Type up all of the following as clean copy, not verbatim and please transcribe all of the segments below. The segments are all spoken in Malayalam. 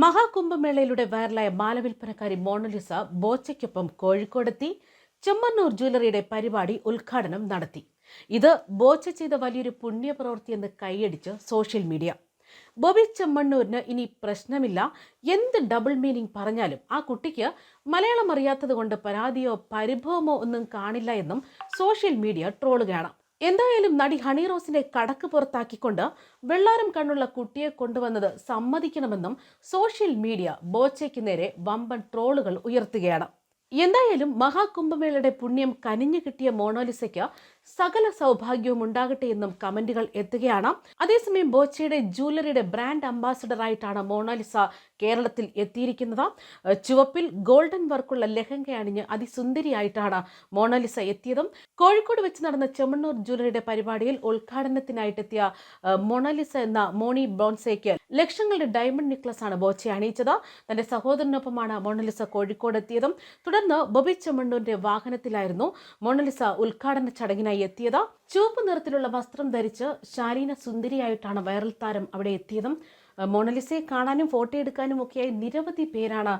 മഹാകുംഭമേളയിലൂടെ വൈറലായ മാലവിൽപ്പനക്കാരി മോണലിസ ബോച്ചയ്ക്കൊപ്പം കോഴിക്കോടെത്തി ചെമ്മണ്ണൂർ ജ്വല്ലറിയുടെ പരിപാടി ഉദ്ഘാടനം നടത്തി. ഇത് ബോച്ച ചെയ്ത വലിയൊരു പുണ്യപ്രവൃത്തിയെന്ന് കൈയടിച്ച് സോഷ്യൽ മീഡിയ. ബോബി ചെമ്മണ്ണൂരിന് ഇനി പ്രശ്നമില്ല, എന്ത് ഡബിൾ മീനിങ് പറഞ്ഞാലും ആ കുട്ടിക്ക് മലയാളം അറിയാത്തത് കൊണ്ട് പരാതിയോ പരിഭവമോ ഒന്നും കാണില്ല എന്നും സോഷ്യൽ മീഡിയ ട്രോളുകയാണ്. എന്തായാലും നടി ഹണി റോസിനെ കടക്ക് പുറത്താക്കിക്കൊണ്ട് വെള്ളാരം കണ്ണുള്ള കുട്ടിയെ കൊണ്ടുവന്നത് സമ്മതിക്കണമെന്നും സോഷ്യൽ മീഡിയ ബോച്ചയ്ക്ക് നേരെ വമ്പൻ ട്രോളുകൾ ഉയർത്തുകയാണ്. എന്തായാലും മഹാകുംഭമേളയുടെ പുണ്യം കനിഞ്ഞു കിട്ടിയ മോണോലിസയ്ക്ക് സകല സൗഭാഗ്യവും ഉണ്ടാകട്ടെ എന്നും കമന്റുകൾ എത്തുകയാണ്. അതേസമയം ബോച്ചയുടെ ജ്വല്ലറിയുടെ ബ്രാൻഡ് അംബാസഡറായിട്ടാണ് മോണോലിസ കേരളത്തിൽ എത്തിയിരിക്കുന്നത്. ചുവപ്പിൽ ഗോൾഡൻ വർക്കുള്ള ലെഹങ്ക അണിഞ്ഞ് അതിസുന്ദരിയായിട്ടാണ് മോണോലിസ എത്തിയതും. കോഴിക്കോട് വെച്ച് നടന്ന ചെമ്മണ്ണൂർ ജ്വല്ലറിയുടെ പരിപാടിയിൽ ഉദ്ഘാടനത്തിനായിട്ടെത്തിയ മോണോലിസ എന്ന മോണി ബോൺസേക്ക് ലക്ഷങ്ങളുടെ ഡയമണ്ട് നെക്ലസ് ആണ് ബോച്ച അണിയിച്ചത്. തന്റെ സഹോദരനൊപ്പമാണ് മോണോലിസ കോഴിക്കോട് എത്തിയതും. തുടർന്ന് ബോബി ചെമ്മണ്ണൂരിന്റെ വാഹനത്തിലായിരുന്നു മോണോലിസ ഉദ്ഘാടന ചടങ്ങിനായി എത്തിയത്. ചുവപ്പ് നിറത്തിലുള്ള വസ്ത്രം ധരിച്ച് ശാലീന സുന്ദരിയായിട്ടാണ് വൈറൽ താരം അവിടെ എത്തിയതും. മോണലിസയെ കാണാനും ഫോട്ടോ എടുക്കാനും ഒക്കെയായി നിരവധി പേരാണ്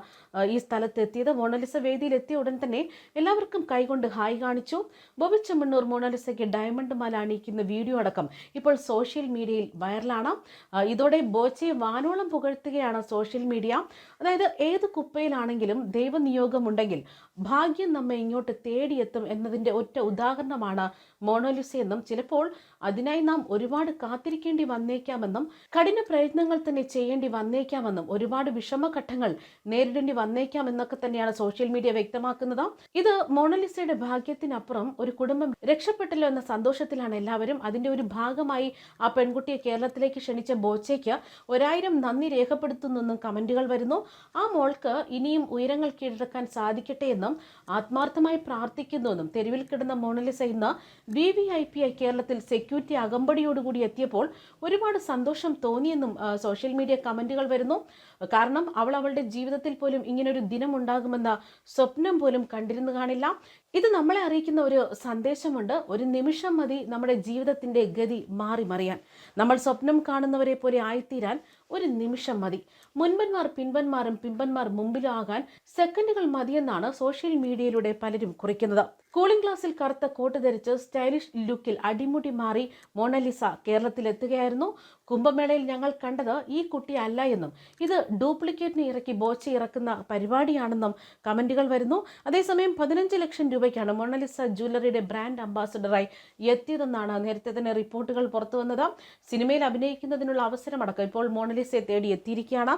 ഈ സ്ഥലത്ത് എത്തിയത്. മോണലിസ വേദിയിൽ എത്തിയ ഉടൻ തന്നെ എല്ലാവർക്കും കൈകൊണ്ട് ഹായ് കാണിച്ചു. ബോബി ചെമ്മണ്ണൂർ മോണലിസയ്ക്ക് ഡയമണ്ട് മാല അണിയിക്കുന്ന വീഡിയോ അടക്കം ഇപ്പോൾ സോഷ്യൽ മീഡിയയിൽ വൈറലാണ്. ഇതോടെ ബോച്ചയെ വാനോളം പുകഴ്ത്തുകയാണ് സോഷ്യൽ മീഡിയ. അതായത് ഏത് കുപ്പയിലാണെങ്കിലും ദൈവനിയോഗമുണ്ടെങ്കിൽ ഭാഗ്യം നമ്മെ ഇങ്ങോട്ട് തേടിയെത്തും എന്നതിൻ്റെ ഒറ്റ ഉദാഹരണമാണ് മോണോലിസ എന്നും ചിലപ്പോൾ അതിനായി നാം ഒരുപാട് കാത്തിരിക്കേണ്ടി വന്നേക്കാമെന്നും കഠിന പ്രയത്നങ്ങൾ തന്നെ ചെയ്യേണ്ടി വന്നേക്കാമെന്നും ഒരുപാട് വിഷമഘട്ടങ്ങൾ നേരിടേണ്ടി വന്നേക്കാമെന്നൊക്കെ തന്നെയാണ് സോഷ്യൽ മീഡിയ വ്യക്തമാക്കുന്നത്. ഇത് മോണോലിസയുടെ ഭാഗ്യത്തിനപ്പുറം ഒരു കുടുംബം രക്ഷപ്പെട്ടല്ലോ എന്ന സന്തോഷത്തിലാണ് എല്ലാവരും. അതിന്റെ ഒരു ഭാഗമായി ആ പെൺകുട്ടിയെ കേരളത്തിലേക്ക് ക്ഷണിച്ച ബോച്ചയ്ക്ക് 1000 നന്ദി രേഖപ്പെടുത്തുന്നെന്നും കമന്റുകൾ വരുന്നു. ആ മോൾക്ക് ഇനിയും ഉയരങ്ങൾ കീഴടക്കാൻ സാധിക്കട്ടെ എന്നും ആത്മാർത്ഥമായി പ്രാർത്ഥിക്കുന്നുവെന്നും. തെരുവിൽ കിടന്ന മോണോലിസ ഇന്ന് VVIP കേരളത്തിൽ സെക്യൂരിറ്റി അകമ്പടിയോടുകൂടി എത്തിയപ്പോൾ ഒരുപാട് സന്തോഷം തോന്നിയെന്നും സോഷ്യൽ മീഡിയ കമന്റുകൾ വരുന്നു. കാരണം അവളുടെ ജീവിതത്തിൽ പോലും ഇങ്ങനൊരു ദിനം ഉണ്ടാകുമെന്ന സ്വപ്നം പോലും കണ്ടിരുന്നു കാണില്ല. ഇത് നമ്മളെ അറിയിക്കുന്ന ഒരു സന്ദേശമുണ്ട്. ഒരു നിമിഷം മതി നമ്മുടെ ജീവിതത്തിന്റെ ഗതി മാറി മറിയാൻ. നമ്മൾ സ്വപ്നം കാണുന്നവരെ പോലെ ആയിത്തീരാൻ ഒരു നിമിഷം മതി. മുൻപന്മാർ പിൻപന്മാരും പിമ്പന്മാർ മുമ്പിലും ആകാൻ സെക്കൻഡുകൾ മതിയെന്നാണ് സോഷ്യൽ മീഡിയയിലൂടെ പലരും കുറിക്കുന്നത്. കൂളിംഗ് ഗ്ലാസിൽ കറുത്ത കോട്ട് ധരിച്ച് സ്റ്റൈലിഷ് ലുക്കിൽ അടിമുടി മാറി മോണലിസ കേരളത്തിലെത്തുകയായിരുന്നു. കുംഭമേളയിൽ ഞങ്ങൾ കണ്ടത് ഈ കുട്ടി അല്ല എന്നും ഇത് ഡ്യൂപ്ലിക്കേറ്റിന് ഇറക്കി ബോച്ച ഇറക്കുന്ന പരിപാടിയാണെന്നും കമന്റുകൾ വരുന്നു. അതേസമയം 15 ലക്ഷം രൂപയ്ക്കാണ് മോണലിസ ജ്വല്ലറിയുടെ ബ്രാൻഡ് അംബാസഡറായി എത്തിയതെന്നാണ് നേരത്തെ തന്നെ റിപ്പോർട്ടുകൾ പുറത്തു വന്നത്. സിനിമയിൽ അഭിനയിക്കുന്നതിനുള്ള അവസരമടക്കം ഇപ്പോൾ മോണലിസയെ തേടി എത്തിയിരിക്കുകയാണ്.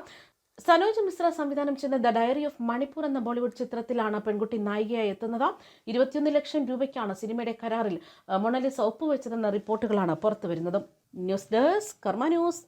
സനോജ് മിശ്ര സംവിധാനം ചെയ്യുന്ന ദ ഡയറി ഓഫ് മണിപ്പൂർ എന്ന ബോളിവുഡ് ചിത്രത്തിലാണ് പെൺകുട്ടി നായികയായി എത്തുന്നത്. 21 ലക്ഷം രൂപയ്ക്കാണ് സിനിമയുടെ കരാറിൽ മൊണാലിസ ഒപ്പുവെച്ചതെന്ന റിപ്പോർട്ടുകളാണ് പുറത്തുവരുന്നത്. ന്യൂസ് ഡെസ്ക് കർമ്മ ന്യൂസ്.